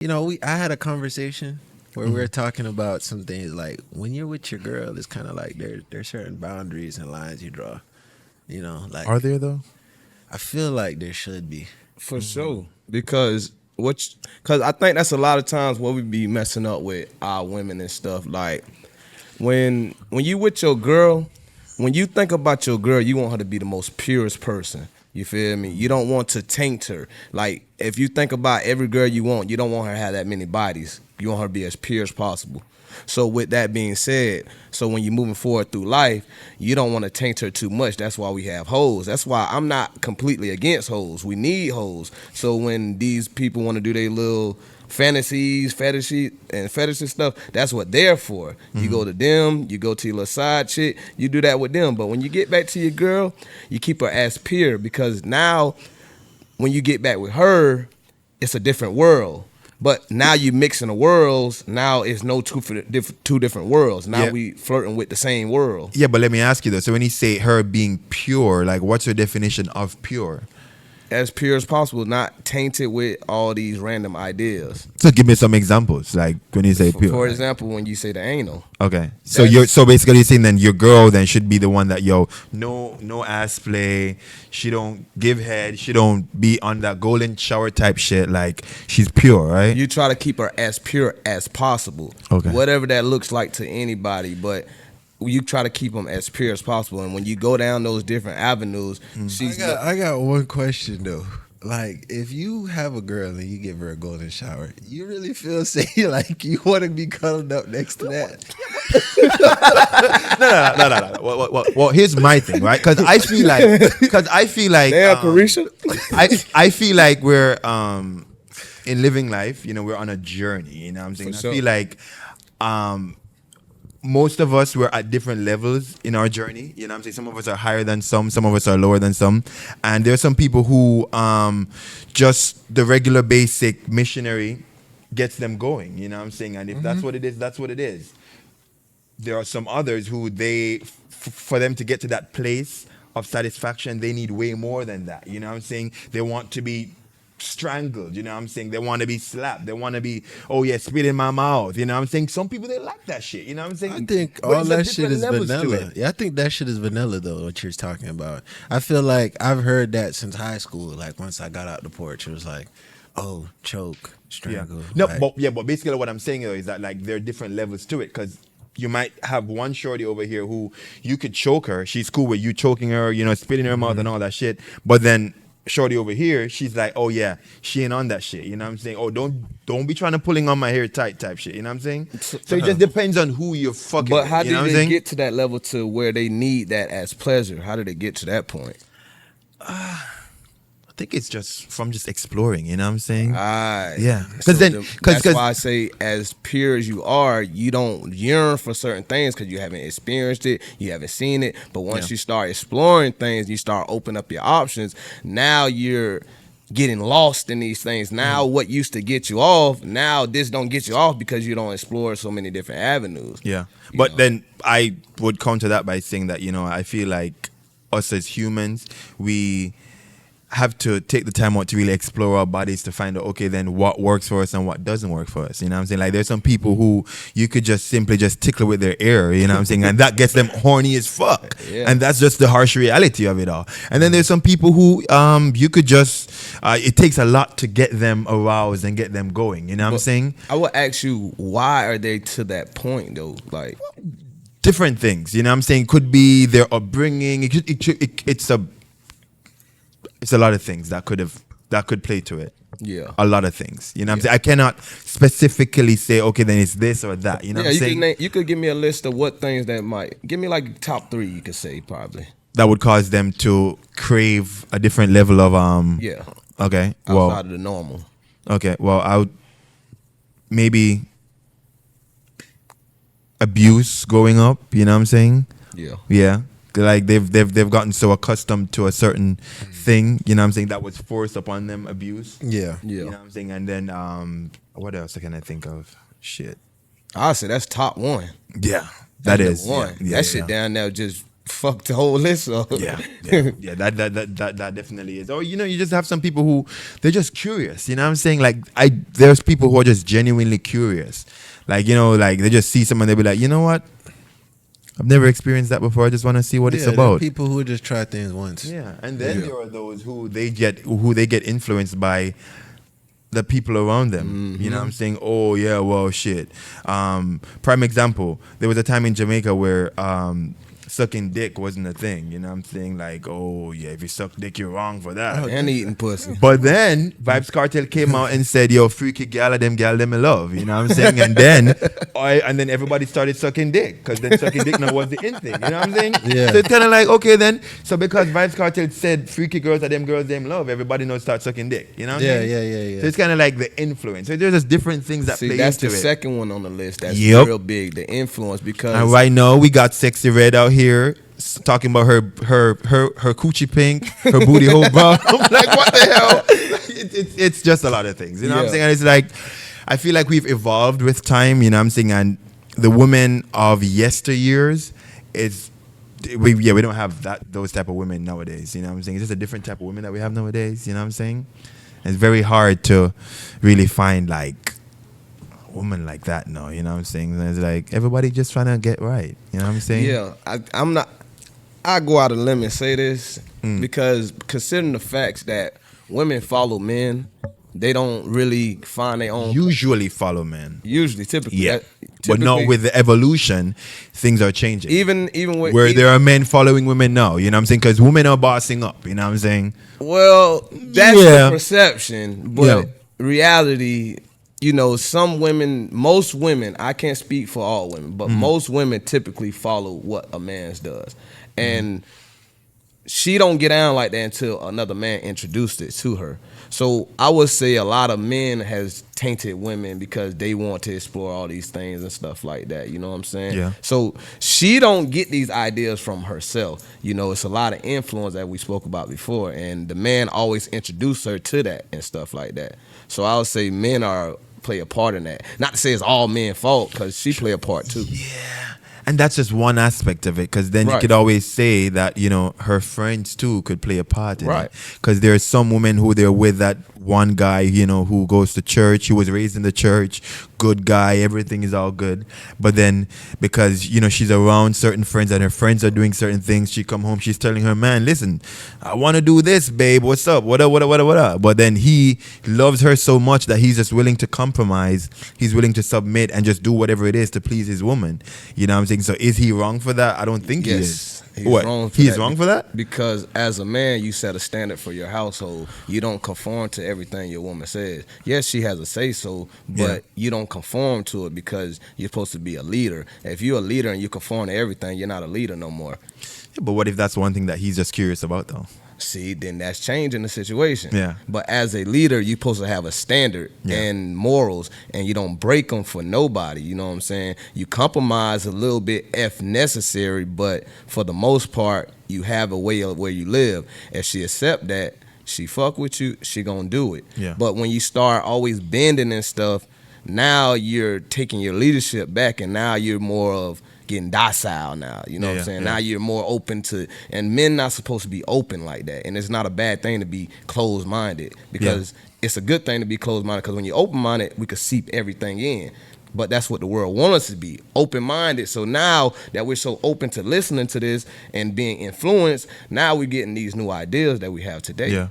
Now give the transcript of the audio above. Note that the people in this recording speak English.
I had a conversation where we were talking about some things like when you're with your girl, it's kind of like there's certain boundaries and lines you draw. Like Are there though? I feel like there should be. For sure. Because I think that's a lot of times what we be messing up with our women and stuff. Like when you with your girl, when you think about your girl, you want her to be the most purest person. You feel me? You don't want to taint her. Like if you think about every girl you don't want her to have that many bodies. You want her to be as pure as possible. So with that being said, so when you're moving forward through life, you don't want to taint her too much. That's why we have hoes. That's why I'm not completely against hoes. We need hoes. So when these people want to do their little fantasies, fetishes and stuff, that's what they're for. You go to them, you go to your little side chick, you do that with them. But when you get back to your girl, you keep her as pure, because now when you get back with her, it's a different world. But now you mixing the worlds. Now it's no two different worlds. Now we flirting with the same world. Yeah, but let me ask you though. So when you say her being pure, like what's your definition of pure? As pure as possible, not tainted with all these random ideas. So give me some examples, like when you say pure. For example, when you say the anal. Okay, so so basically you're saying then your girl then should be the one that no ass play, she don't give head, she don't be on that golden shower type shit. Like she's pure, right? You try to keep her as pure as possible. Okay, whatever that looks like to anybody, but you try to keep them as pure as possible. And when you go down those different avenues, I got one question though. Like, if you have a girl and you give her a golden shower, you really feel like you want to be cuddled up next to that? No. Well, here's my thing, right? Because I feel like, damn, Carisha. I feel like we're in living life. We're on a journey. You know what I'm saying? For sure. I feel like most of us were at different levels in our journey. You know what I'm saying? Some of us are higher than some of us are lower than some. And there's some people who just the regular basic missionary gets them going. You know what I'm saying? And if that's what it is, that's what it is. There are some others who for them to get to that place of satisfaction, they need way more than that. You know what I'm saying? They want to be strangled, you know what I'm saying? They want to be slapped. They want to be, spit in my mouth. You know what I'm saying? Some people, they like that shit. You know what I'm saying? I think all that shit is vanilla. Yeah, I think that shit is vanilla though, what you're talking about. I feel like I've heard that since high school. Like once I got out the porch, it was like, oh, choke, strangle. No, but basically what I'm saying is that like there are different levels to it, because you might have one shorty over here who you could choke her. She's cool with you choking her, spitting in her mouth and all that shit. But then shorty over here, she's like, oh yeah, she ain't on that shit. You know what I'm saying? Oh, don't be trying to pulling on my hair tight type shit. You know what I'm saying? So it just depends on who you're fucking. But how with, did they get to that level to where they need that as pleasure? How did they get to that point? I think it's just from just exploring. You know what I'm saying? Yeah. Because that's why I say, as pure as you are, you don't yearn for certain things because you haven't experienced it, you haven't seen it. But once you start exploring things, you start opening up your options. Now you're getting lost in these things. Now what used to get you off, now this don't get you off because you don't explore so many different avenues. Yeah. But then I would counter that by saying that, I feel like us as humans, we have to take the time out to really explore our bodies to find out, okay, then what works for us and what doesn't work for us. You know what I'm saying? Like there's some people who you could just simply just tickle with their ear, you know what I'm saying? And that gets them horny as fuck. Yeah. And that's just the harsh reality of it all. And then there's some people who you could just, it takes a lot to get them aroused and get them going. You know what I'm saying? I would ask you, why are they to that point though? Like different things, you know what I'm saying? Could be their upbringing. It's a lot of things that could play to it. Yeah. A lot of things. You know what I'm saying? I cannot specifically say, okay, then it's this or that. You know what I'm saying? You could give me a list of what things that might. Give me like top 3 you could say probably. That would cause them to crave a different level of Yeah. Okay. Outside of the normal. Okay. Well, I would maybe abuse growing up, you know what I'm saying? Yeah. Yeah. Like they've gotten so accustomed to a certain thing, you know what I'm saying, that was forced upon them, abuse. Yeah. You know what I'm saying? And then what else can I think of? Shit. I'll say that's top 1. Yeah. That is one. Yeah, that shit down there just fuck the whole list up. Yeah. That definitely is. Or you just have some people who they're just curious. You know what I'm saying? Like there's people who are just genuinely curious. Like like they just see someone, they be like, you know what? I've never experienced that before. I just want to see what it's about. People who just try things once. Yeah, and then there are those who they get influenced by the people around them. You know what I'm saying? Oh yeah, well shit. Prime example, there was a time in Jamaica where sucking dick wasn't a thing. You know what I'm saying? Like, oh yeah, if you suck dick, you're wrong for that. And eating pussy. But then Vibes Cartel came out and said, yo, freaky gal them I love. You know what I'm saying? And then everybody started sucking dick, because then sucking dick now was the in thing. You know what I'm saying? Yeah. So it's kind of like, okay then, so because Vibes Cartel said freaky girls are them girls them love, everybody knows start sucking dick. You know what I'm saying? Yeah. So it's kind of like the influence. So there's just different things that play into it. That's the second one on the list. That's real big, the influence, because and right now we got Sexy Red out here talking about her coochie pink, her booty hole brown. I'm like, what the hell? It's just a lot of things. You know what I'm saying? And it's like, I feel like we've evolved with time, you know what I'm saying? And the women of yesteryears, we don't have those type of women nowadays. You know what I'm saying? It's just a different type of women that we have nowadays. You know what I'm saying? It's very hard to really find like woman like that now, you know what I'm saying? And it's like everybody just trying to get right, you know what I'm saying? Yeah, I go out on a limb and say this because considering the facts that women follow men, they don't really find their own. Usually follow men. Typically. Yeah. But not with the evolution, things are changing. Even with where there are men following women now, you know what I'm saying? Because women are bossing up, you know what I'm saying? Well, that's the perception, but reality, some women, most women, I can't speak for all women, but most women typically follow what a man's does. And she don't get down like that until another man introduced it to her. So I would say a lot of men has tainted women because they want to explore all these things and stuff like that. You know what I'm saying? Yeah. So she don't get these ideas from herself. It's a lot of influence that we spoke about before, and the man always introduced her to that and stuff like that. So I would say men play a part in that. Not to say it's all men's fault, because she play a part too. Yeah. And that's just one aspect of it, because then you could always say that, her friends too could play a part in it. Because there are some women who they're with that one guy, who goes to church, he was raised in the church, good guy, everything is all good. But then because, she's around certain friends and her friends are doing certain things, she come home, she's telling her man, listen, I want to do this, babe, what's up? What up? But then he loves her so much that he's just willing to compromise, he's willing to submit and just do whatever it is to please his woman. You know what I'm saying? So is he wrong for that? I don't think he is. He's wrong for that? Because as a man, you set a standard for your household. You don't conform to everything your woman says. Yes, she has a say-so, but you don't conform to it because you're supposed to be a leader. If you're a leader and you conform to everything, you're not a leader no more. Yeah, but what if that's one thing that he's just curious about, though? See, then that's changing the situation. Yeah. But as a leader, you're supposed to have a standard and morals, and you don't break them for nobody. You know what I'm saying? You compromise a little bit if necessary, but for the most part, you have a way of where you live. If she accept that, she fuck with you, she gonna do it. Yeah. But when you start always bending and stuff, now you're taking your leadership back, and now you're more of getting docile now, you know what I'm saying? Now you're more open to, and men not supposed to be open like that, and it's not a bad thing to be closed-minded, because it's a good thing to be closed-minded, because when you're open-minded, we can seep everything in. But that's what the world wants us to be, open-minded. So now that we're so open to listening to this and being influenced, now we're getting these new ideas that we have today. Yeah.